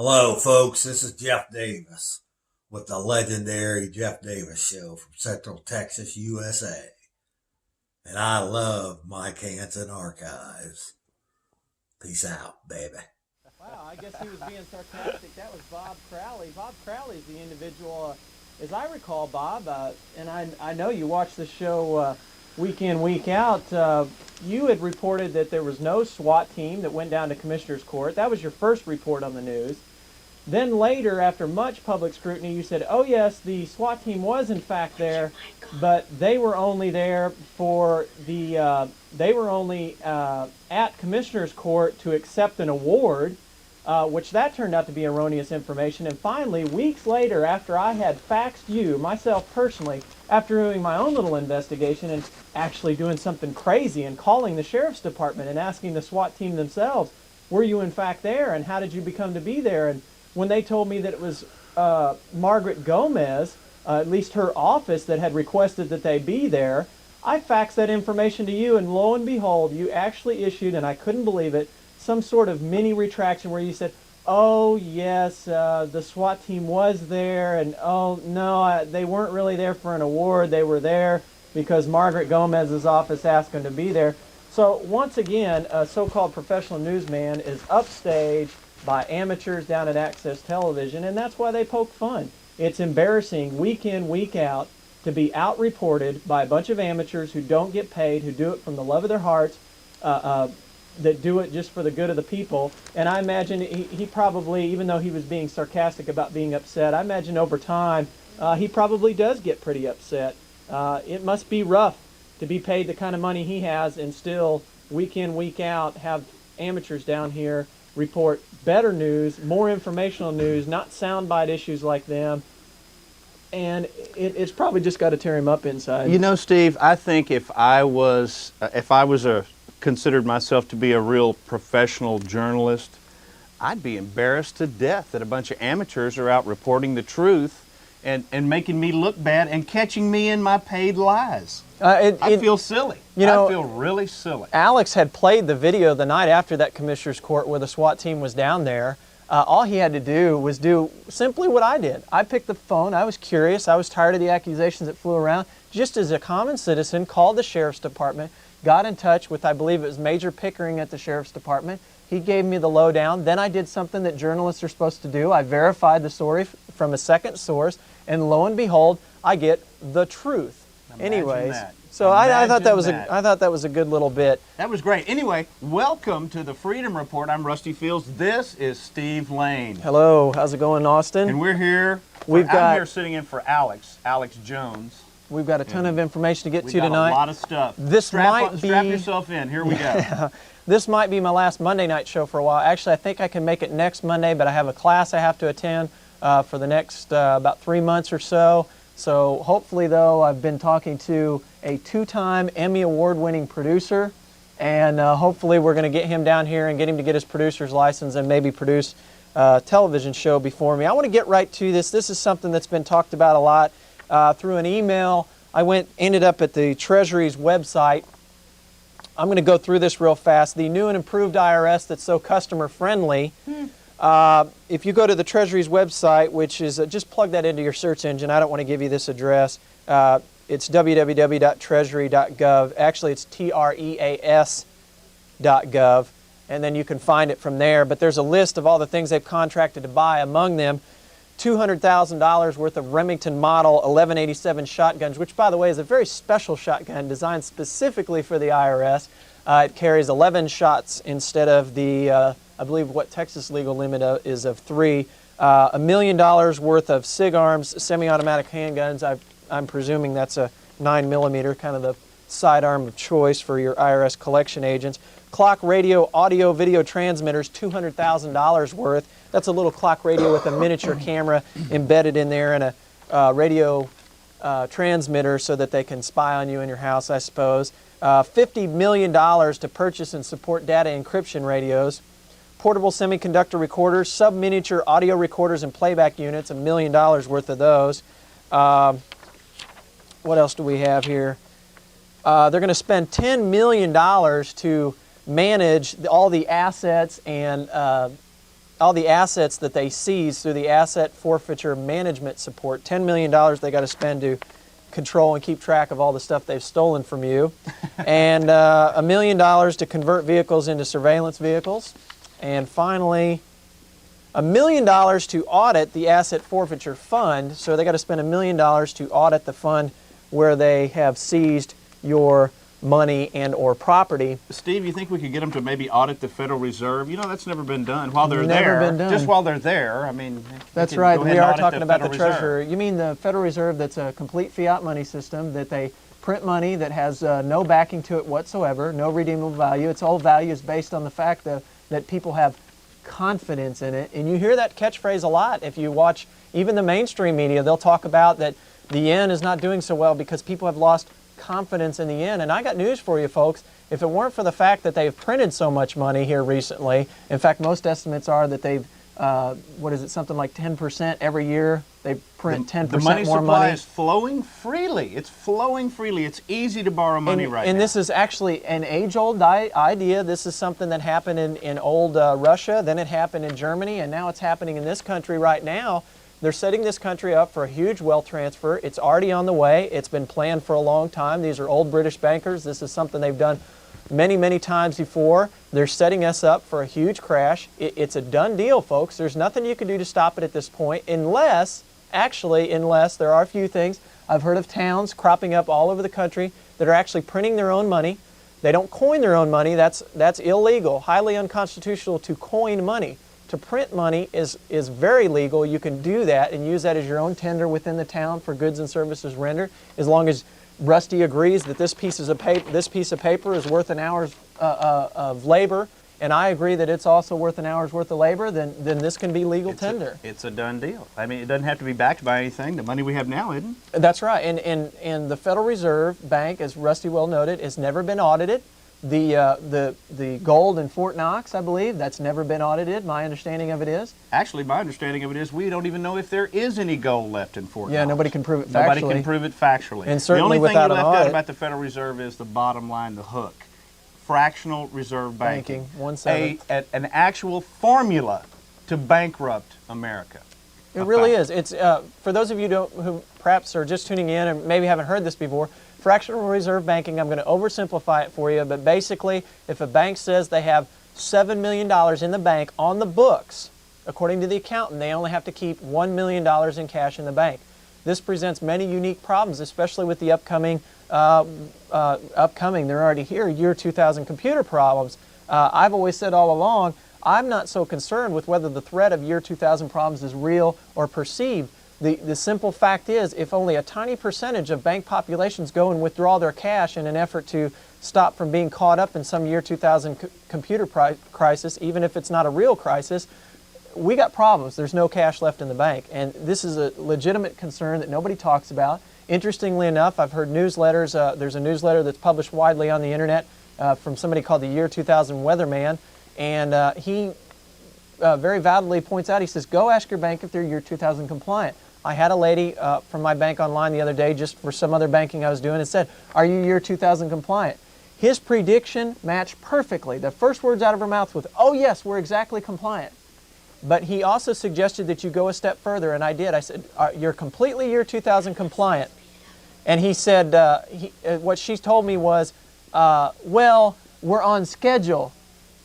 Hello, folks. This is Jeff Davis with the legendary Jeff Davis Show from Central Texas, USA. And I love Mike Hanson Archives. Peace out, baby. Wow, I guess he was being sarcastic. That was Bob Crowley. Bob Crowley's the individual, as I recall, Bob, and I know you watch the show week in, week out. You had reported that there was no SWAT team that went down to Commissioner's Court. That was your first report on the news. Then later, after much public scrutiny, you said, oh yes, the SWAT team was in fact there, but they were only there for the, they were only at Commissioner's Court to accept an award, which that turned out to be erroneous information. And finally, weeks later, after I had faxed you, myself personally, after doing my own little investigation and actually doing something crazy and calling the Sheriff's Department and asking the SWAT team themselves, were you in fact there and how did you become to be there? And when they told me that it was Margaret Gomez, at least her office, that had requested that they be there, I faxed that information to you, and lo and behold, you actually issued, and I couldn't believe it, some sort of mini retraction where you said, oh yes, the SWAT team was there, and oh no, they weren't really there for an award, they were there because Margaret Gomez's office asked them to be there. So once again, a so-called professional newsman is upstaged by amateurs down at Access Television, and that's why they poke fun. It's embarrassing week in, week out to be out-reported by a bunch of amateurs who don't get paid, who do it from the love of their hearts, that do it just for the good of the people. And I imagine he probably, even though he was being sarcastic about being upset, I imagine over time he probably does get pretty upset. It must be rough to be paid the kind of money he has and still, week in, week out, have amateurs down here report better news, more informational news, not soundbite issues like them, and it's probably just got to tear him up inside. You know, Steve, I think if I was considered myself to be a real professional journalist, I'd be embarrassed to death that a bunch of amateurs are out reporting the truth and making me look bad and catching me in my paid lies. I feel silly. You know, I feel really silly. Alex had played the video the night after that Commissioner's Court where the SWAT team was down there. All he had to do was do simply what I did. I picked the phone. I was curious. I was tired of the accusations that flew around. Just as a common citizen, called the Sheriff's Department, got in touch with, I believe it was Major Pickering at the Sheriff's Department. He gave me the lowdown. Then I did something that journalists are supposed to do. I verified the story from a second source, and lo and behold, I get the truth. Anyways, so I thought that was a good little bit. That was great. Anyway, welcome to the Freedom Report. I'm Rusty Fields. This is Steve Lane. Hello, how's it going, Austin? And we're here. I'm here sitting in for Alex Jones. We've got a ton of information to get to tonight. We've got a lot of stuff. Strap yourself in. Here we go. This might be my last Monday night show for a while. Actually, I think I can make it next Monday, but I have a class I have to attend for the next about 3 months or so. So hopefully, though, I've been talking to a two-time Emmy Award-winning producer, and hopefully we're going to get him down here and get him to get his producer's license and maybe produce a television show before me. I want to get right to this. This is something that's been talked about a lot through an email. I ended up at the Treasury's website. I'm going to go through this real fast. The new and improved IRS that's so customer-friendly. If you go to the Treasury's website, which is, just plug that into your search engine. I don't want to give you this address. It's www.treasury.gov. Actually, it's treas.gov, and then you can find it from there. But there's a list of all the things they've contracted to buy. Among them, $200,000 worth of Remington Model 1187 shotguns, which, by the way, is a very special shotgun designed specifically for the IRS. It carries 11 shots instead of the, I believe, what Texas legal limit is of 3. $1 million worth of SIG arms, semi-automatic handguns. I'm presuming that's a 9mm, kind of the sidearm of choice for your IRS collection agents. Clock radio, audio, video transmitters, $200,000 worth. That's a little clock radio with a miniature camera embedded in there and a radio transmitter so that they can spy on you in your house, I suppose. $50 million to purchase and support data encryption radios. Portable semiconductor recorders, sub-miniature audio recorders and playback units, $1 million worth of those. What else do we have here? They're going to spend $10 million to manage all the assets and assets that they seize through the asset forfeiture management support. $10 million they got to spend to control and keep track of all the stuff they've stolen from you, and $1 million to convert vehicles into surveillance vehicles, and finally $1 million to audit the asset forfeiture fund. So they got to spend $1 million to audit the fund where they have seized your money and or property. Steve, you think we could get them to maybe audit the Federal Reserve? You know, that's never been done while they're Never there. been done. Just while they're there. I mean, That's they can right. go ahead We and are audit talking about the Federal Reserve. Treasurer. You mean the Federal Reserve that's a complete fiat money system, that they print money that has no backing to it whatsoever, no redeemable value. Its whole value is based on the fact that people have confidence in it. And you hear that catchphrase a lot. If you watch even the mainstream media, they'll talk about that the yen is not doing so well because people have lost confidence in the yen. And I got news for you folks. If it weren't for the fact that they've printed so much money here recently, in fact, most estimates are that they've, something like 10% every year. They print 10% The money more supply money. is flowing freely. It's flowing freely. It's easy to borrow money right now. And this is actually an age-old idea. This is something that happened in old Russia, then it happened in Germany, and now it's happening in this country right now. They're setting this country up for a huge wealth transfer. It's already on the way. It's been planned for a long time. These are old British bankers. This is something they've done many, many times before. They're setting us up for a huge crash. It's a done deal, folks. There's nothing you can do to stop it at this point, unless there are a few things. I've heard of towns cropping up all over the country that are actually printing their own money. They don't coin their own money. That's illegal, highly unconstitutional to coin money. To print money is very legal. You can do that and use that as your own tender within the town for goods and services rendered, as long as Rusty agrees that this piece of paper is worth an hour's of labor, and I agree that it's also worth an hour's worth of labor, then this can be legal tender. It's a done deal. I mean, it doesn't have to be backed by anything. The money we have now isn't. That's right. And the Federal Reserve Bank, as Rusty well noted, has never been audited. The gold in Fort Knox, I believe, that's never been audited. My understanding of it is. Actually, my understanding of it is we don't even know if there is any gold left in Fort Knox. Nobody can prove it factually. Nobody can prove it factually. And certainly the only thing you without an left out audit. about the Federal Reserve is the bottom line, the hook. Fractional reserve banking. 1/7. An actual formula to bankrupt America. It really is. It's for those of you who perhaps are just tuning in and maybe haven't heard this before, fractional reserve banking, I'm going to oversimplify it for you, but basically if a bank says they have $7 million in the bank on the books, according to the accountant, they only have to keep $1 million in cash in the bank. This presents many unique problems, especially with the upcoming, they're already here, year 2000 computer problems. I've always said all along, I'm not so concerned with whether the threat of year 2000 problems is real or perceived. The simple fact is, if only a tiny percentage of bank populations go and withdraw their cash in an effort to stop from being caught up in some year 2000 computer crisis, even if it's not a real crisis, we got problems. There's no cash left in the bank. And this is a legitimate concern that nobody talks about. Interestingly enough, I've heard newsletters. There's a newsletter that's published widely on the internet from somebody called the Year 2000 Weatherman. And he very validly points out, he says, go ask your bank if they're year 2000 compliant. I had a lady from my bank online the other day, just for some other banking I was doing, and said, are you year 2000 compliant? His prediction matched perfectly. The first words out of her mouth was, oh yes, we're exactly compliant. But he also suggested that you go a step further, and I did. I said, you're completely year 2000 compliant. And he said, what she told me was, well, we're on schedule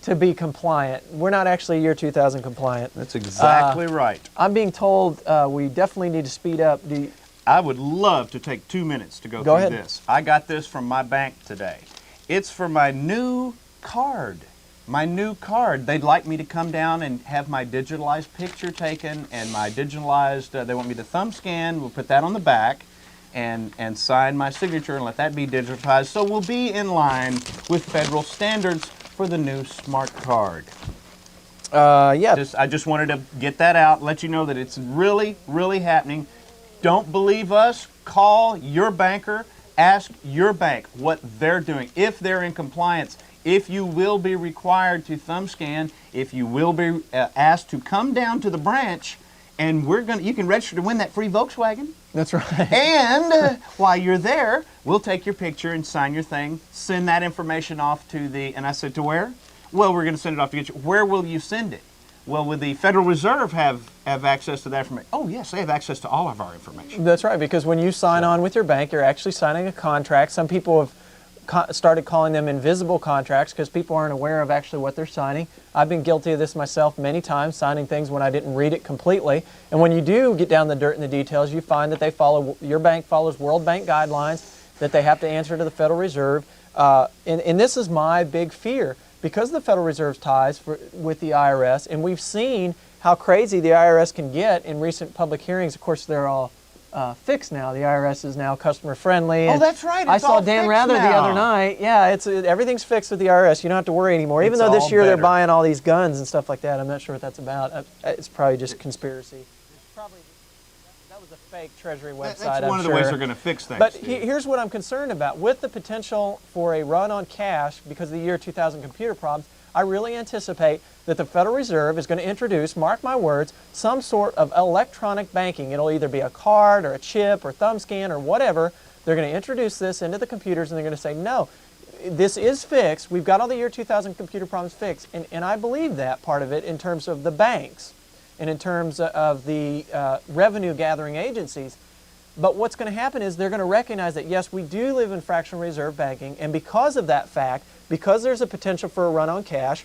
to be compliant. We're not actually year 2000 compliant. That's exactly right. I'm being told we definitely need to speed up. I would love to take 2 minutes to go through ahead. this. I got this from my bank today. It's for my new card. My new card. They'd like me to come down and have my digitalized picture taken and my digitalized, they want me to thumb scan. We'll put that on the back and sign my signature and let that be digitized. So we'll be in line with federal standards for the new smart card. Yeah. I just wanted to get that out, let you know that it's really, really happening. Don't believe us? Call your banker. Ask your bank what they're doing. If they're in compliance, if you will be required to thumb scan, if you will be asked to come down to the branch, and you can register to win that free Volkswagen. That's right. And while you're there, we'll take your picture and sign your thing, send that information off to and I said, to where? Well, we're going to send it off to get you. Where will you send it? Well, would the Federal Reserve have access to that information? Oh, yes, they have access to all of our information. That's right, because when you sign on with your bank, you're actually signing a contract. Some people have started calling them invisible contracts because people aren't aware of actually what they're signing. I've been guilty of this myself many times, signing things when I didn't read it completely. And when you do get down the dirt and the details, you find that your bank follows World Bank guidelines, that they have to answer to the Federal Reserve. And this is my big fear. Because of the Federal Reserve's ties with the IRS, and we've seen how crazy the IRS can get in recent public hearings. Of course, they're all fixed now. The IRS is now customer friendly. Oh, that's right. I saw Dan Rather the other night. Yeah, everything's fixed with the IRS. You don't have to worry anymore. Even though this year they're buying all these guns and stuff like that. I'm not sure what that's about. It's probably just conspiracy. That was a fake Treasury website. That's one of the ways they're going to fix things. But here's what I'm concerned about. With the potential for a run on cash because of the year 2000 computer problems, I really anticipate that the Federal Reserve is going to introduce, mark my words, some sort of electronic banking. It'll either be a card or a chip or thumb scan or whatever. They're going to introduce this into the computers and they're going to say, no, this is fixed. We've got all the year 2000 computer problems fixed. And I believe that part of it in terms of the banks and in terms of the revenue gathering agencies. But what's going to happen is they're going to recognize that, yes, we do live in fractional reserve banking, and because of that fact, because there's a potential for a run on cash,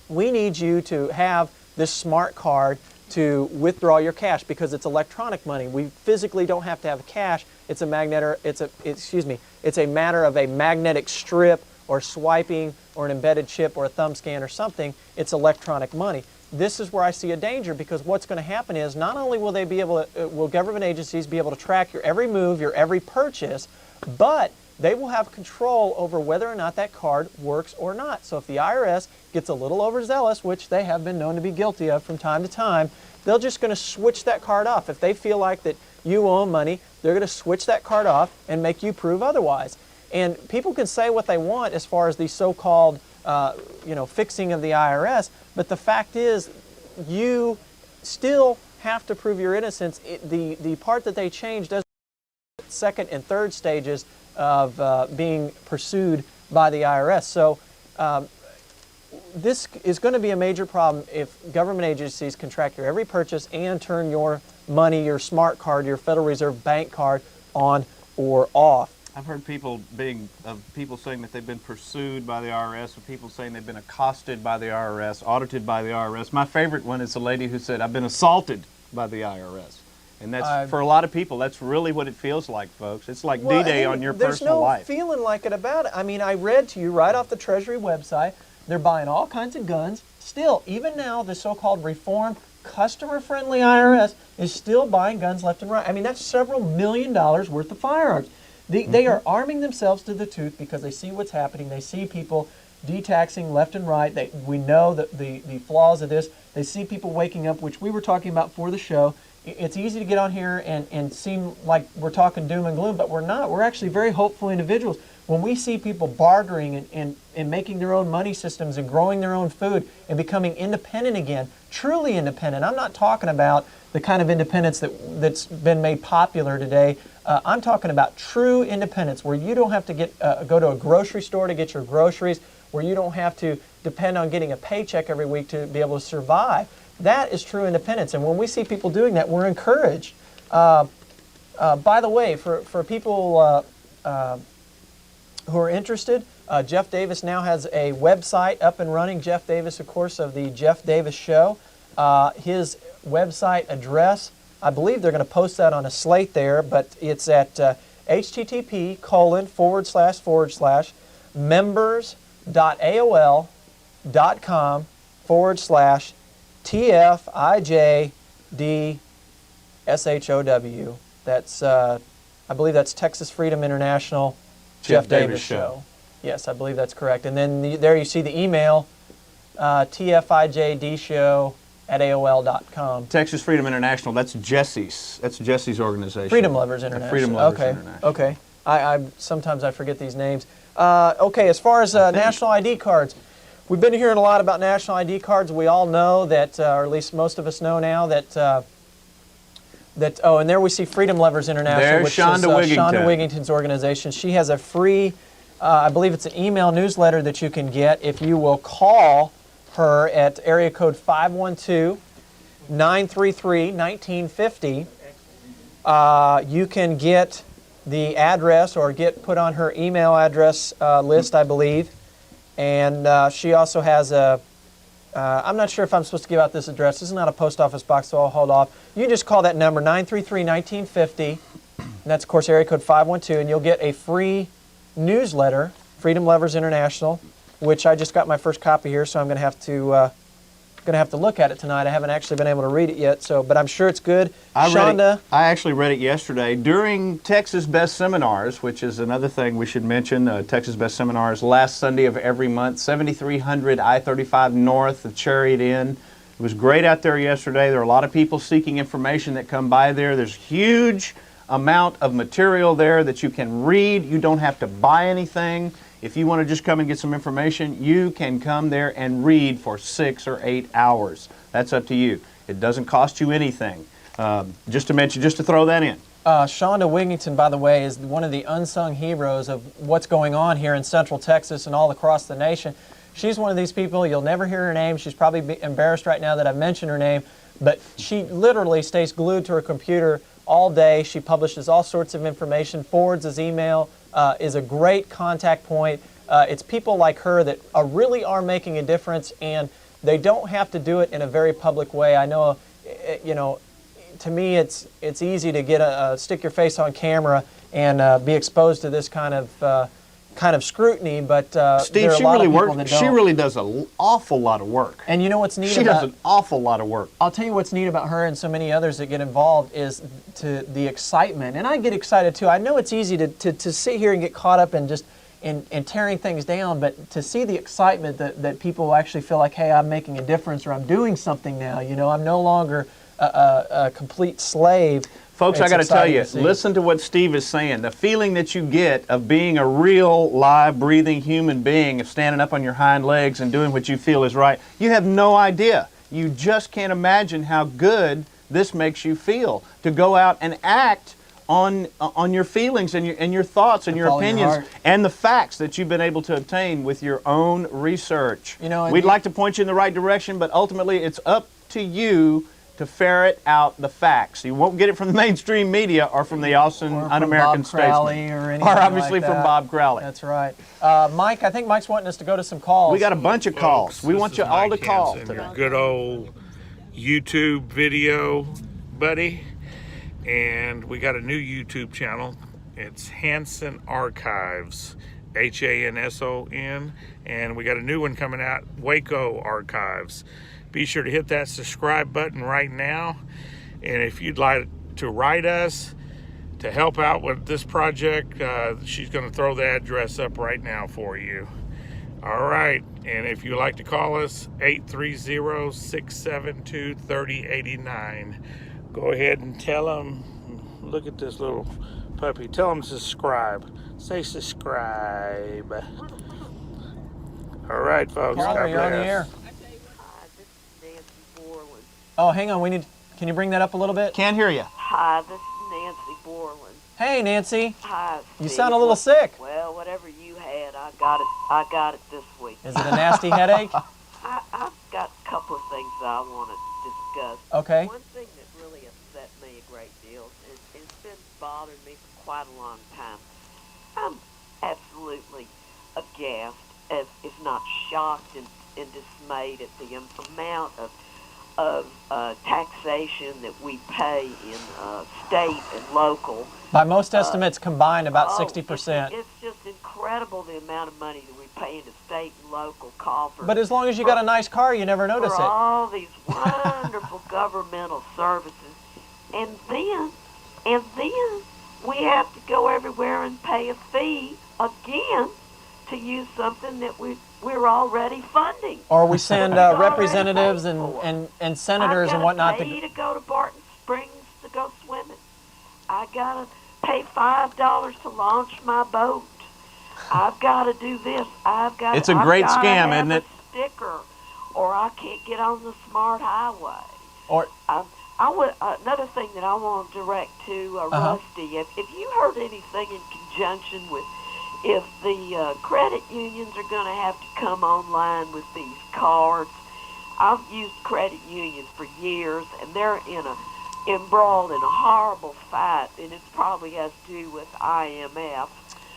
we need you to have this smart card to withdraw your cash because it's electronic money. We physically don't have to have cash. It's a it's a matter of a magnetic strip or swiping or an embedded chip or a thumb scan or something. It's electronic money. This is where I see a danger because what's going to happen is not only will they be able to, will government agencies be able to track your every move, your every purchase, but they will have control over whether or not that card works or not. So if the IRS gets a little overzealous, which they have been known to be guilty of from time to time, they're just going to switch that card off. If they feel like that you owe them money, they're going to switch that card off and make you prove otherwise. And people can say what they want as far as the so-called fixing of the IRS, but the fact is you still have to prove your innocence. The part that they changed doesn't second and third stages of being pursued by the IRS. So this is going to be a major problem if government agencies can track your every purchase and turn your money, your smart card, your Federal Reserve bank card on or off. I've heard people saying that they've been pursued by the IRS, or people saying they've been accosted by the IRS, audited by the IRS. My favorite one is a lady who said, I've been assaulted by the IRS. And that's, for a lot of people, that's really what it feels like, folks. It's like D-Day on your personal life. There's no feeling like it about it. I mean, I read to you right off the Treasury website, they're buying all kinds of guns. Still, even now, the so-called reformed, customer-friendly IRS is still buying guns left and right. I mean, that's several $1 million worth of firearms. They are arming themselves to the tooth because they see what's happening. They see people detaxing left and right. We know the flaws of this. They see people waking up, which we were talking about for the show. It's easy to get on here and seem like we're talking doom and gloom, but we're not. We're actually very hopeful individuals. When we see people bartering and making their own money systems and growing their own food and becoming independent again, truly independent. I'm not talking about the kind of independence that's been made popular today. I'm talking about true independence where you don't have to go to a grocery store to get your groceries, where you don't have to depend on getting a paycheck every week to be able to survive. That is true independence. And when we see people doing that, we're encouraged. By the way, for people who are interested, Jeff Davis now has a website up and running. Jeff Davis, of course, of the Jeff Davis Show. His website address, I believe they're going to post that on a slate there, but it's at http://members.aol.com/TFIJDSHOW. That's, I believe that's Texas Freedom International Jeff Davis Show. Yes, I believe that's correct. And then there you see the email, tfijdshow@aol.com. Texas Freedom International, that's Jesse's. That's Jesse's organization. Freedom Lovers International. Freedom Lovers International. Okay. Sometimes I forget these names. Okay, as far as national ID cards, we've been hearing a lot about national ID cards. We all know that, or at least most of us know now that, and there we see Freedom Lovers International, There's which Shonda is Shonda Wigington's organization. She has a free, I believe it's an email newsletter that you can get if you will call her at area code 512-933-1950. You can get the address or get put on her email address list, I believe. And she also has a, I'm not sure if I'm supposed to give out this address. This is not a post office box, so I'll hold off. You can just call that number, 933-1950. And that's, of course, area code 512. And you'll get a free newsletter, Freedom Lovers International, which I just got my first copy here, so I'm going to have to look at it tonight. I haven't actually been able to read it yet, but I'm sure it's good. I actually read it yesterday during Texas Best Seminars, which is another thing we should mention. Texas Best Seminars, last Sunday of every month, 7300 I-35 North of Chariot Inn. It was great out there yesterday. There are a lot of people seeking information that come by there. There's huge amount of material there that you can read. You don't have to buy anything. If you want to just come and get some information, you can come there and read for 6 or 8 hours. That's up to you. It doesn't cost you anything. Just to throw that in. Shonda Wigington, by the way, is one of the unsung heroes of what's going on here in Central Texas and all across the nation. She's one of these people, you'll never hear her name. She's probably embarrassed right now that I've mentioned her name, but she literally stays glued to her computer all day. She publishes all sorts of information, forwards his email, is a great contact point. It's people like her that really are making a difference, and they don't have to do it in a very public way. I know, to me it's easy to stick your face on camera and be exposed to this kind of scrutiny, but Steve, there are a lot of people that don't. She really does an awful lot of work. And you know what's neat She does an awful lot of work. I'll tell you what's neat about her and so many others that get involved is to the excitement. And I get excited too. I know it's easy to sit here and get caught up in just in tearing things down, but to see the excitement that people actually feel like, hey, I'm making a difference or I'm doing something now. I'm no longer a complete slave. Folks, I got to tell you, listen to what Steve is saying. The feeling that you get of being a real, live, breathing human being, of standing up on your hind legs and doing what you feel is right, you have no idea. You just can't imagine how good this makes you feel to go out and act on your feelings and your thoughts and your opinions and the facts that you've been able to obtain with your own research. We'd like to point you in the right direction, but ultimately it's up to you to ferret out the facts. You won't get it from the mainstream media or from the Austin Un-American Statesman. Or obviously from Bob Crowley. That's right. Mike, I think Mike's wanting us to go to some calls. We got a bunch of calls. We want you all to call today. Your good old YouTube video buddy. And we got a new YouTube channel. It's Hanson Archives. Hanson. And we got a new one coming out, Waco Archives. Be sure to hit that subscribe button right now. And if you'd like to write us to help out with this project, she's going to throw the address up right now for you. All right. And if you'd like to call us, 830-672-3089. Go ahead and tell them, look at this little puppy. Tell them to subscribe. Say subscribe. All right, folks. God bless. You're on the air. Oh, hang on. Can you bring that up a little bit? Can't hear you. Hi, this is Nancy Borland. Hey, Nancy. Hi, Steve. You sound a little sick. Well, whatever you had, I got it this week. Is it a nasty headache? I've got a couple of things I want to discuss. Okay. One thing that really upset me a great deal, and it's been bothering me for quite a long time. I'm absolutely aghast, if not shocked and dismayed at the amount of taxation that we pay in state and local. By most estimates combined, about 60%. It's just incredible the amount of money that we pay into state and local coffers. But as long as you got a nice car, you never notice for it. all these wonderful governmental services. And then we have to go everywhere and pay a fee again to use something that we're already funding. Or we send representatives and senators and whatnot. I've got to pay to go to Barton Springs to go swimming. I got to pay $5 to launch my boat. I've got to do this. It's a great scam, isn't it? Sticker, or I can't get on the smart highway. Or another thing that I want to direct to Rusty. If you heard anything in conjunction with if the credit unions are going to have to come online with these cards I've used credit unions for years, and they're embroiled in a horrible fight, and it probably has to do with IMF.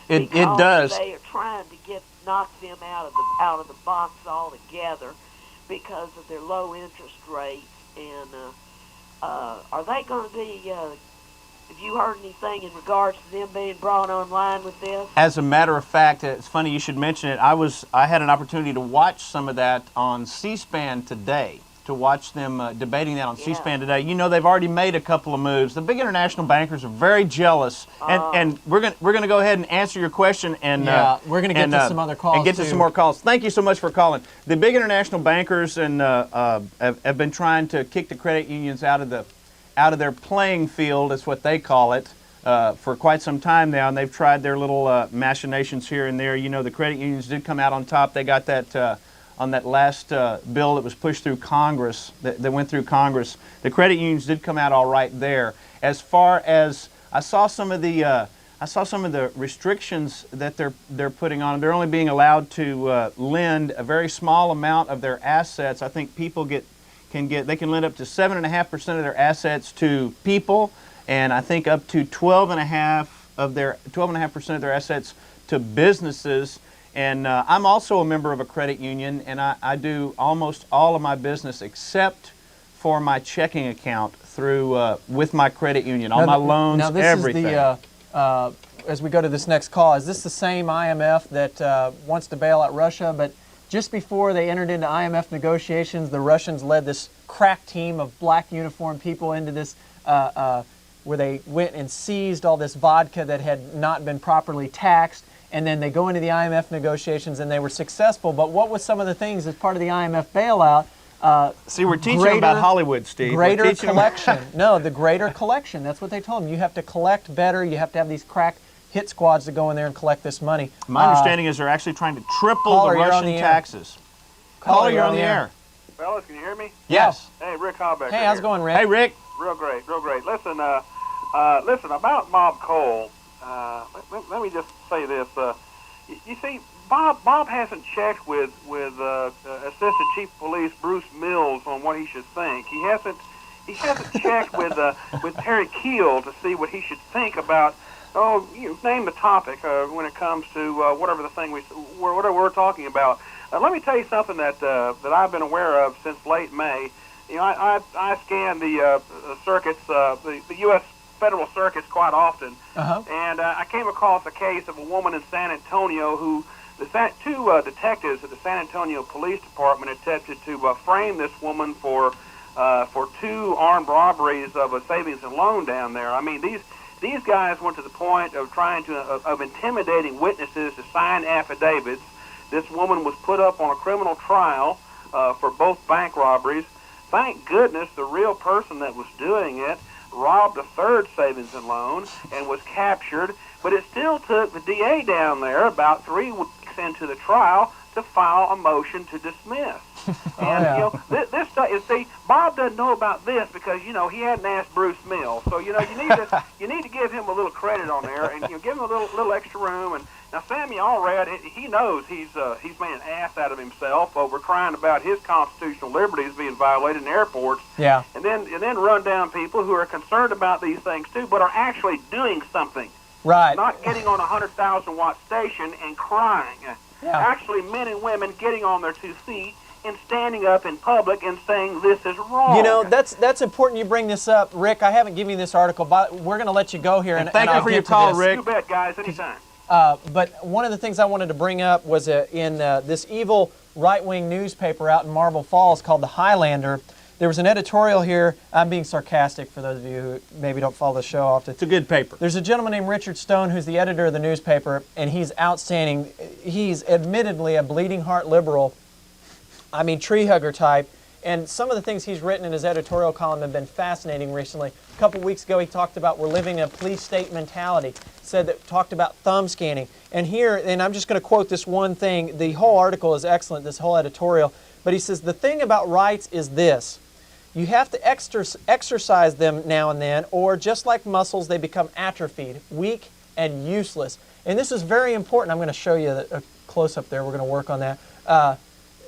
It does. They are trying to knock them out of the box altogether because of their low interest rates. And are they going to be? Have you heard anything in regards to them being brought online with this? As a matter of fact, it's funny you should mention it. I had an opportunity to watch some of that on C-SPAN today. To watch them debating that on C-SPAN today. You know, they've already made a couple of moves. The big international bankers are very jealous, and we're going to go ahead and answer your question. And we're going to get to some other calls and get to some more calls. Thank you so much for calling. The big international bankers and have been trying to kick the credit unions out of their playing field, is what they call it, for quite some time now, and they've tried their little machinations here and there. You know, the credit unions did come out on top. They got that. On that last bill that was pushed through Congress, that went through Congress, the credit unions did come out all right there. As far as I saw some of the restrictions that they're putting on them. They're only being allowed to lend a very small amount of their assets. I think people they can lend up to 7.5% of their assets to people, and I think up to 12.5% of their assets to businesses. And I'm also a member of a credit union, and I do almost all of my business except for my checking account through with my credit union. All my loans, now this everything. Is as we go to this next call, is this the same IMF that wants to bail out Russia? But just before they entered into IMF negotiations, the Russians led this crack team of black uniformed people into this where they went and seized all this vodka that had not been properly taxed. And then they go into the IMF negotiations, and they were successful. But what was some of the things as part of the IMF bailout? See, we're teaching them about Hollywood, Steve. Greater collection. No, the greater collection. That's what they told them. You have to collect better. You have to have these crack hit squads to go in there and collect this money. My understanding is they're actually trying to triple the Russian taxes. Caller, you're on the air. Fellas, can you hear me? Yes. Hey, Rick Hobbecker. Hey, how's it going, Rick? Hey, Rick. Real great, real great. Listen, about Bob Cole. Let me just say this. You see, Bob hasn't checked with Assistant Chief of Police Bruce Mills on what he should think. He hasn't checked with Terry Keel to see what he should think about. Name the topic when it comes to whatever the thing whatever we're talking about. Let me tell you something that I've been aware of since late May. You know, I scan the circuits, the U.S. federal circuits quite often, and I came across a case of a woman in San Antonio who two detectives at the San Antonio Police Department attempted to frame this woman for 2 armed robberies of a savings and loan down there. I mean, these guys went to the point of of intimidating witnesses to sign affidavits. This woman was put up on a criminal trial for both bank robberies. Thank goodness the real person that was doing it robbed a 3rd savings and loan and was captured, but it still took the DA down there about 3 weeks into the trial to file a motion to dismiss. This stuff, you see, Bob doesn't know about this because, he hadn't asked Bruce Mills. So, you need to give him a little credit on there and give him a little extra room. And now Sammy Allred, he knows he's made an ass out of himself over crying about his constitutional liberties being violated in airports. Yeah. And then run down people who are concerned about these things too, but are actually doing something. Right. Not getting on a 100,000-watt station and crying. Yeah. Actually, men and women getting on their 2 feet and standing up in public and saying this is wrong. You know, that's important you bring this up, Rick. I haven't given you this article, but we're going to let you go here. And thank you for your call, Rick. You bet, guys, anytime. But one of the things I wanted to bring up was in this evil right-wing newspaper out in Marble Falls called The Highlander. There was an editorial here. I'm being sarcastic for those of you who maybe don't follow the show often. It's a good paper. There's a gentleman named Richard Stone who's the editor of the newspaper, and he's outstanding. He's admittedly a bleeding heart liberal. I mean, tree hugger type. And some of the things he's written in his editorial column have been fascinating recently. A couple weeks ago, he talked about we're living in a police state mentality. Talked about thumb scanning. And here, and I'm just going to quote this one thing. The whole article is excellent, this whole editorial. But he says, the thing about rights is this. You have to exercise them now and then, or just like muscles, they become atrophied, weak, and useless. And this is very important. I'm going to show you a close-up there. We're going to work on that.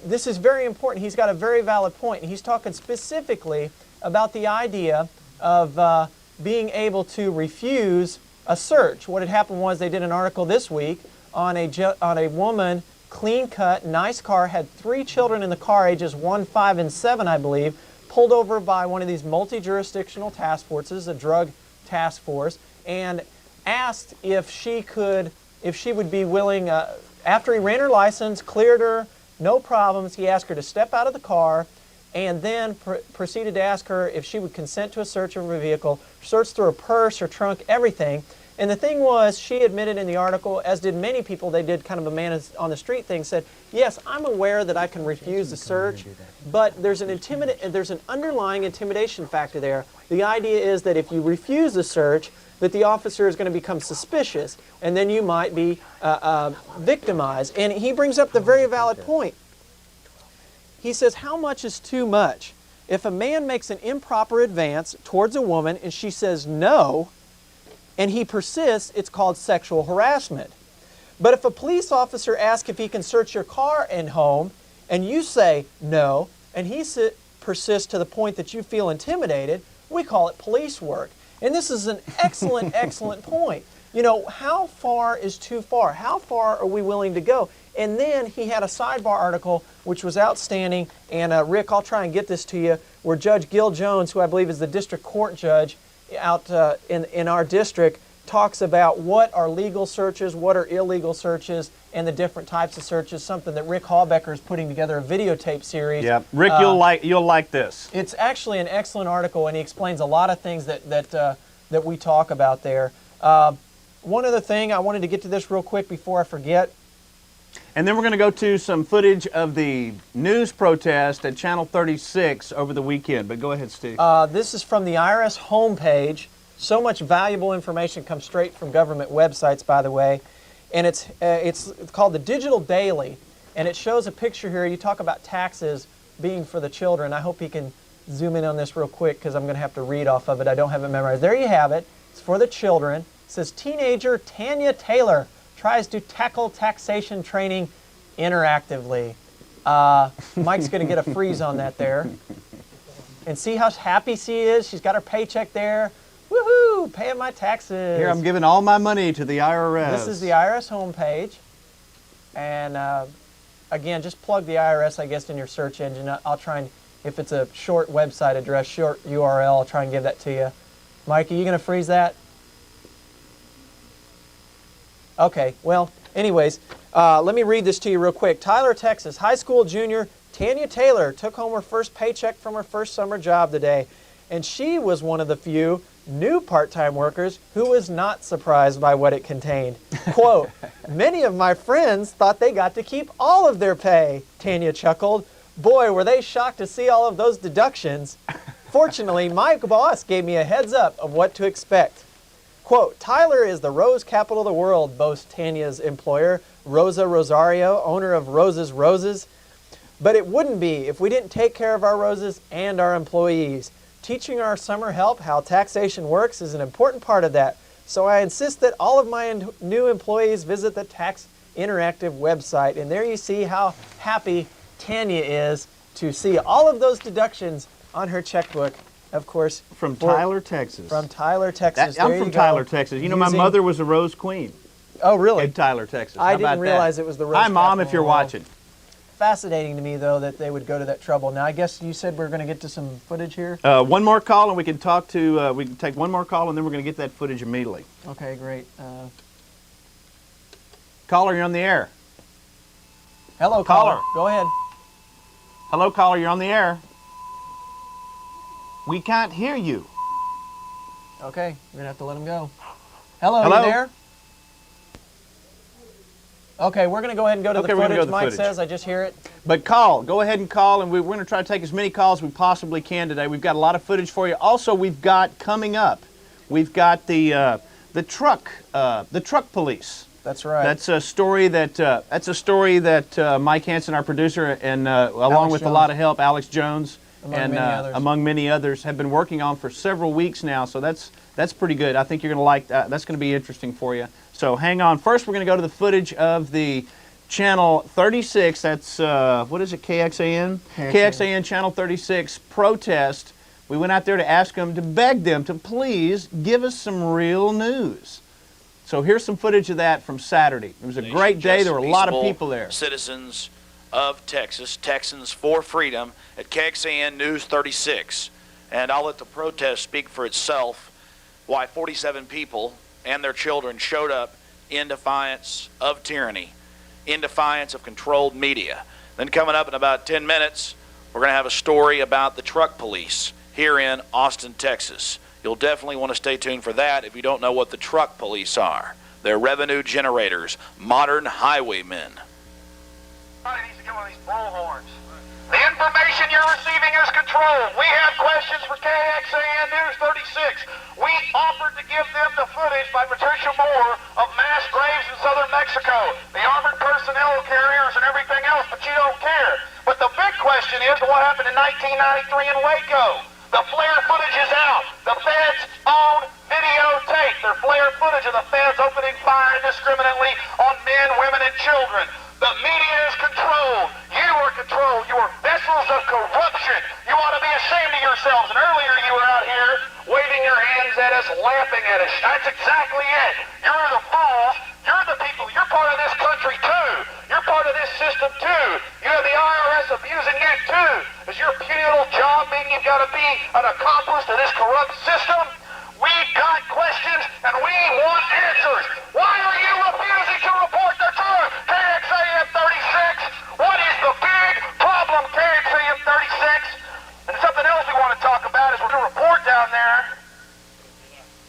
this is very important. He's got a very valid point. He's talking specifically about the idea of being able to refuse a search. What had happened was they did an article this week on a woman, clean-cut, nice car, had 3 children in the car, ages 1, 5, and 7, I believe, pulled over by one of these multi-jurisdictional task forces, a drug task force, and asked if she would be willing, after he ran her license, cleared her, no problems, he asked her to step out of the car, and then proceeded to ask her if she would consent to a search of her vehicle, searched through her purse, her trunk, everything. And the thing was, she admitted in the article, as did many people, they did kind of a man on the street thing, said, yes, I'm aware that I can refuse the search, but there's an underlying intimidation factor there. The idea is that if you refuse the search, that the officer is going to become suspicious, and then you might be victimized. And he brings up the very valid point. He says, how much is too much? If a man makes an improper advance towards a woman and she says no, and he persists, it's called sexual harassment. But if a police officer asks if he can search your car and home, and you say no, and he persists to the point that you feel intimidated, we call it police work. And this is an excellent, excellent point. You know, how far is too far? How far are we willing to go? And then he had a sidebar article which was outstanding, and Rick, I'll try and get this to you, where Judge Gil Jones, who I believe is the district court judge out in our district, talks about what are legal searches, what are illegal searches, and the different types of searches, something that Rick Hallbecker is putting together a videotape sery. Yeah, Rick, you'll like this. It's actually an excellent article, and he explains a lot of things that we talk about there. One other thing, I wanted to get to this real quick before I forget. And then we're going to go to some footage of the news protest at Channel 36 over the weekend. But go ahead, Steve. This is from the IRS homepage. So much valuable information comes straight from government websites, by the way. And it's called the Digital Daily. And it shows a picture here. You talk about taxes being for the children. I hope you can zoom in on this real quick because I'm going to have to read off of it. I don't have it memorized. There you have it. It's for the children. It says, teenager Tanya Taylor tries to tackle taxation training interactively. Mike's going to get a freeze on that there. And see how happy she is? She's got her paycheck there. Woohoo! Paying my taxes. Here, I'm giving all my money to the IRS. This is the IRS homepage. And again, just plug the IRS, I guess, in your search engine. I'll try and, if it's a short website address, short URL, I'll try and give that to you. Mike, are you going to freeze that? Okay, well, anyways, let me read this to you real quick. Tyler, Texas, high school junior Tanya Taylor took home her first paycheck from her first summer job today. And she was one of the few new part-time workers who was not surprised by what it contained. Quote, many of my friends thought they got to keep all of their pay, Tanya chuckled. Boy, were they shocked to see all of those deductions. Fortunately, my boss gave me a heads up of what to expect. Quote, Tyler is the rose capital of the world, boasts Tanya's employer, Rosa Rosario, owner of Rosa's Roses. But it wouldn't be if we didn't take care of our roses and our employees. Teaching our summer help how taxation works is an important part of that. So I insist that all of my new employees visit the Tax Interactive website. And there you see how happy Tanya is to see all of those deductions on her checkbook. Of course, from Tyler, Texas. From Tyler, Texas. I'm from Tyler, Texas. You know, my mother was a Rose Queen. Oh, really? In Tyler, Texas. I didn't realize it was the Rose. Hi, Mom, if you're watching. Fascinating to me, though, that they would go to that trouble. Now, I guess you said we're going to get to some footage here? One more call, and we can talk to, we can take one more call, and then we're going to get that footage immediately. Okay, great. Caller, you're on the air. Hello, caller. Go ahead. Hello, caller, you're on the air. We can't hear you. Okay, we're going to have to let him go. Hello, Hello? You there? Okay, we're going to go ahead and go to the footage. Mike says, I just hear it. But call. Go ahead and call, and we're going to try to take as many calls as we possibly can today. We've got a lot of footage for you. Also, we've got coming up, we've got the truck police. That's right. That's a story that Mike Hanson, our producer, and along with a lot of help, Alex Jones, among many others, have been working on for several weeks now. So that's pretty good. I think you're going to like that. That's going to be interesting for you. So hang on. First, we're going to go to the footage of the Channel 36, that's, what is it, KXAN? KXAN Channel 36 protest. We went out there to ask them, to beg them to please give us some real news. So here's some footage of that from Saturday. It was a great day. There were a lot of people there. Citizens of Texas, Texans for Freedom at KXAN News 36. And I'll let the protest speak for itself, why 47 people and their children showed up in defiance of tyranny, in defiance of controlled media. Then coming up in about 10 minutes, we're going to have a story about the truck police here in Austin, Texas. You'll definitely want to stay tuned for that if you don't know what the truck police are. They're revenue generators, modern highwaymen. Somebody needs to get one of these bullhorns. The information you're receiving is controlled. We have questions for KXAN News 36. We offered to give them the footage by Patricia Moore of mass graves in southern Mexico, the armored personnel carriers and everything else, but you don't care. But the big question is what happened in 1993 in Waco. The flare footage is out. The feds own videotape. Their flare footage of the feds opening fire indiscriminately on men, women, and children. The media is controlled. You are controlled. You are vessels of corruption. You ought to be ashamed of yourselves. And earlier you were out here waving your hands at us, laughing at us. That's exactly it. You're the fools. You're the people. You're part of this country too. You're part of this system too. You have the IRS abusing you too. Is your puny little job mean you've got to be an accomplice to this corrupt system? We've got questions and we want answers. Why are you refusing to report the truth? KXAM 36, what is the big problem, KXAM 36? And something else we want to talk about is we're going to report down there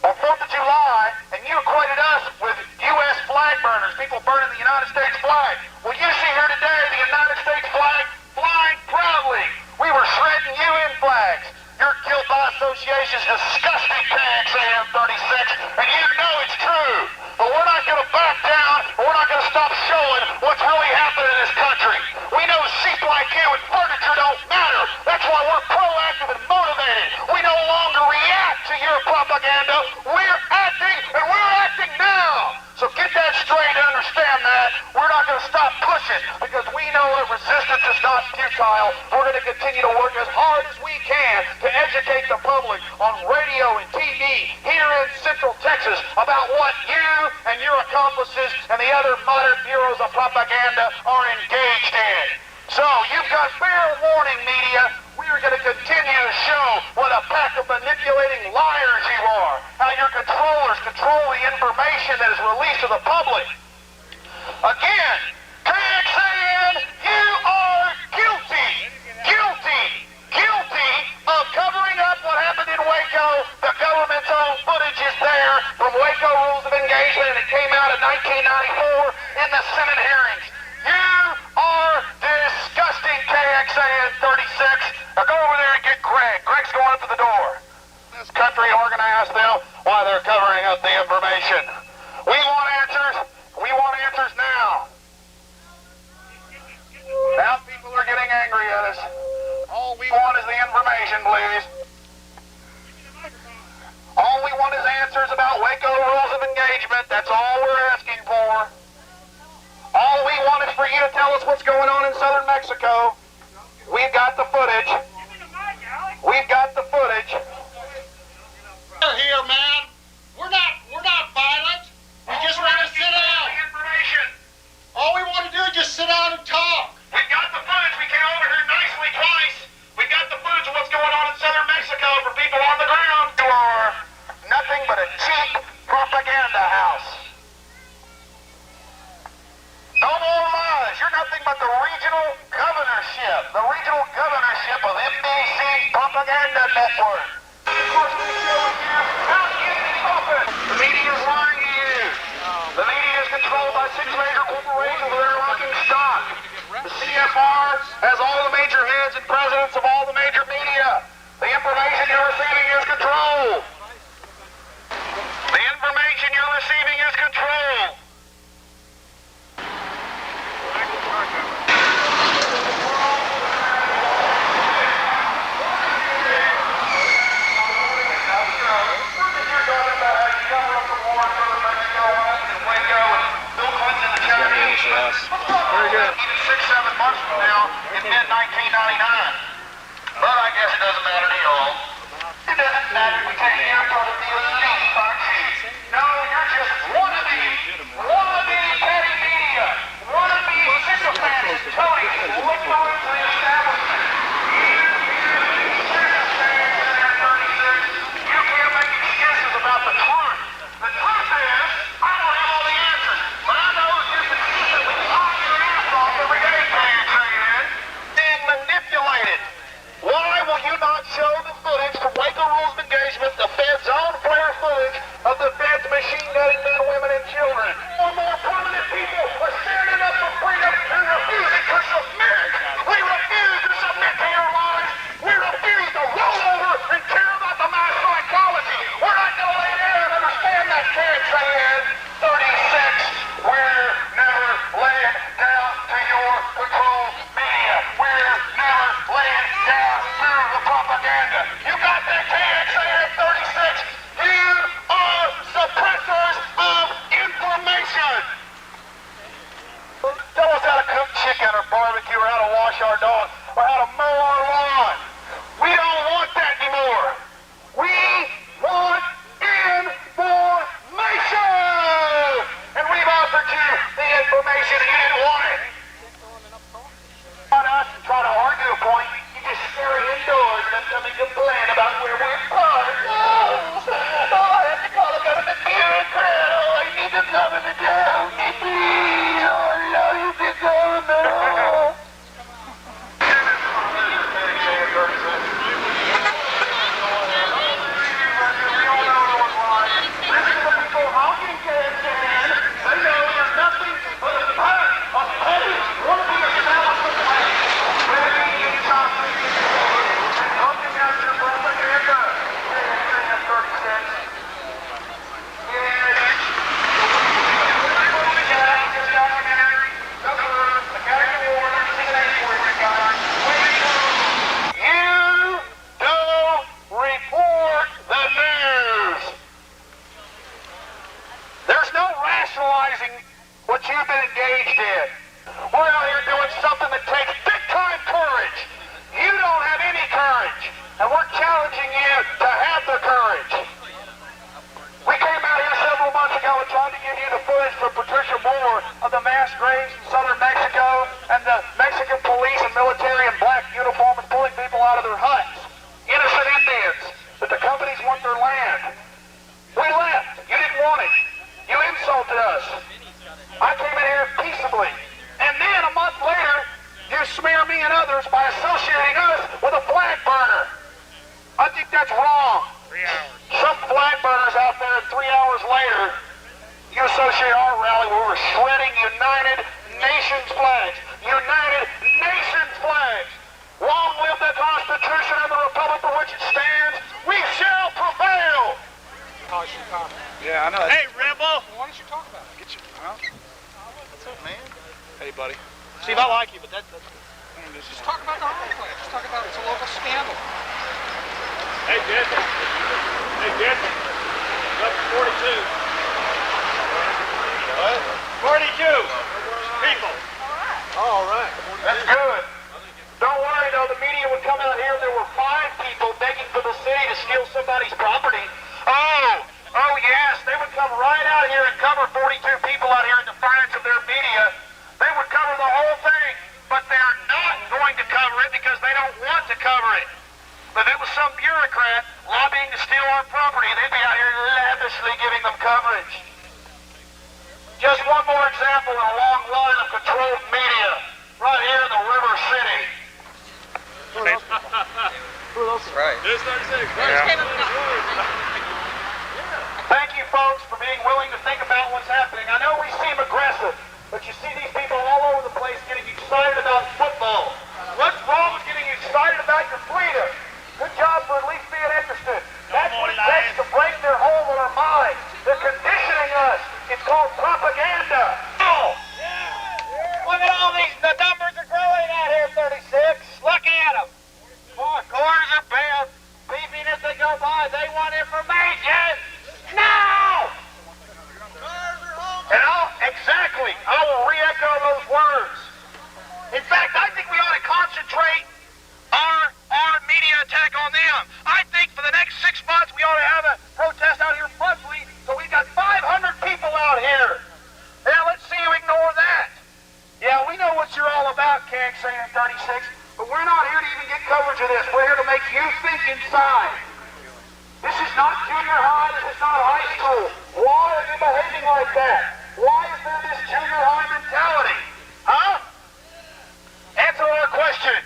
on 4th of July, and you equated us with U.S. flag burners, people burning the United States flag. Well, you see here today the United States flag flying proudly. We were shredding UN flags. Your guilt by association is disgusting, KXAM 36, and you know it's true. But we're not going to back down, or we're not going to stop showing what's really happening in this country. We know sheep like you and furniture don't matter. That's why we're proactive and motivated. We no longer react to your propaganda. We're acting, and we're acting now. So get that straight and understand that. We're not going to stop pushing because we know that resistance is not futile. We're going to continue to work as hard as we can to educate the public on radio and TV here in Central Texas about what you and your accomplices and the other modern bureaus of propaganda are engaged in. So you've got fair warning, media. We are going to continue to show what a pack of manipulating liars you are. How your controllers control the information that is released to the public. Again, KXAN, you are guilty of covering up what happened in Waco. The government's own footage is there from Waco Rules of Engagement, and it came out in 1994 in the Senate hearings. You are disgusting, KXAN 36. Now go over there and get Greg. Greg's going up to the door. This country organized them while they're covering up the information. We want answers. We want answers now. Now people are getting angry at us. All we want is the information, please. All we want is answers about Waco Rules of Engagement. That's all we're asking for. All we want is for you to tell us what's going on in southern Mexico. We've got the footage. We've got the footage. We're here, man. We're not violent. We just want to sit down. All we want to do is just sit down and talk. We've got the footage. We came over here nicely twice. We've got the footage of what's going on in southern Mexico for people on the ground. You are nothing but a cheap propaganda house. No more lies. You're nothing but the regional governorship of NBC Propaganda Network. Of course, we show you how to get it open. The media is lying to you. The media is controlled by 6 major corporations with interlocking stock. The CFR has all the major heads and presidents of all the major media. The information you're receiving is controlled. The information you're receiving is controlled. years from now in mid-1999. But I guess it doesn't matter to y'all. It doesn't matter because you're part of the elite, aren't you? No, you're just wannabe petty media, wannabe sycophants and toadies looking to lose the establishment. You can't make excuses about the truth. The truth is, I don't have all the answers, but I know that you're consistently lying your ass off every day, KXAN, being manipulated. Why will you not show the footage from Waco Rules of Engagement, the Fed's own flare footage of the Fed's machine gutting men, women, and children? More prominent people are standing up for freedom and refusing to submit. We refuse to submit to your lies. We refuse to roll over and care about the mass psychology. We're not going to lay down and understand that, KXAN 36. We're never laying down to your control media. We're never laying down to the propaganda. You got that, KXAN 36? You are suppressors of information. Tell us how to cook chicken or barbecue or how to wash our dog or how to mow our lawn. We don't want that anymore. We want information. And we've offered you the information and you didn't want it. Not us and try to argue a point. You just scurry indoors and then come and complain about where we're parked. I have to call a government bureaucrat. I need the government to help me, please. I love you, the government. What you've been engaged in. We're out here doing something that takes big-time courage. You don't have any courage, and we're challenging you to have the courage. We came out here several months ago and tried to give you the footage from Patricia Moore of the mass graves in southern Mexico and the Mexican police and military in black uniforms pulling people out of their huts. Innocent Indians, that the companies want their land. We left. You didn't want it. You insulted us. I came in here peaceably. And then a month later, you smear me and others by associating us with a flag burner. I think that's wrong. 3 hours. Some flag burners out there, and 3 hours later, you associate our rally where we're shredding United Nations flags. United Nations flags. Long live the Constitution and the Republic for which it stands. We shall prevail. Yeah, I know. Hey, Rebel! Why don't you talk about it? Get your, what's up, man? Hey, buddy. Steve, I like you, but that's just talk about the home plant. Just talk about it's a local scandal. Hey, Jesse. Up to 42. What? 42 people. All right. That's good. Don't worry, though. The media would come out here. There were 5 people begging for the city to steal somebody's property. Oh, yes. They would come right out here and cover 42 people out here in defiance of their media. They would cover the whole thing, but they're not going to cover it because they don't want to cover it. But if it was some bureaucrat lobbying to steal our property, they'd be out here lavishly giving them coverage. Just one more example in a long line of controlled media, right here in the River City. Who are those? Right. News 36. Thank you, folks, for being willing to think about what's happening. I know we seem aggressive, but you see these people all over the place getting excited about football. What's wrong with getting excited about your freedom? Good job for at least being interested. That's what it takes to break their hold on our minds. They're conditioning us. It's called propaganda. Oh! Look at all these, the numbers are growing out here, 36. Look at them. More cars are bad, beeping as they go by. concentrate our media attack on them. I think for the next 6 months we ought to have a protest out here monthly, so we've got 500 people out here. Yeah, let's see you ignore that. Yeah, we know what you're all about, KXAN 36, but we're not here to even get coverage of this. We're here to make you think inside. This is not junior high, this is not high school. Why are you behaving like that? Why is there this junior high mentality? Huh? Answer our question.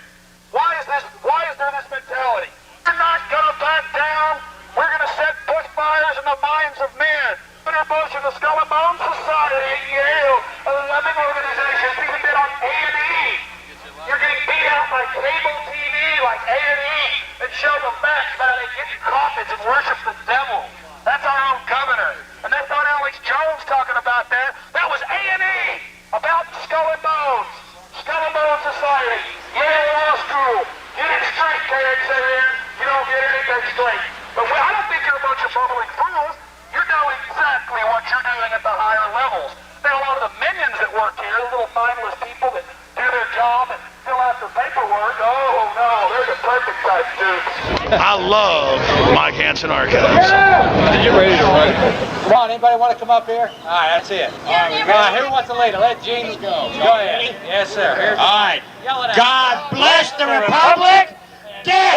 Why is there this mentality? We're not gonna back down. We're gonna set bushfires in the minds of men. Senator Bush and the Skull and Bones Society at Yale, a loving organization, even been on A&E. You're getting beat out by cable TV like A&E and show the facts about how they get in coffins and worship the devil. That's our own governor. And that's not Alex Jones talking about that. That was A&E about Skull and Bones. Skull and Bones Society, Yale Law School. Get it straight, KXAN. You don't get anything straight. But I don't think you're a bunch of bumbling fools. You know exactly what you're doing at the higher levels. There are a lot of the minions that work here, the little mindless people that do their job and fill out their paperwork. Oh, no, they're the perfect type dudes. I love Mike Hanson Archives. You're ready to run. Come on, anybody want to come up here? All right, that's it. All right, who wants a leader? Let Gene go. Go ahead. Yes, sir. All right. God bless the Republic. Get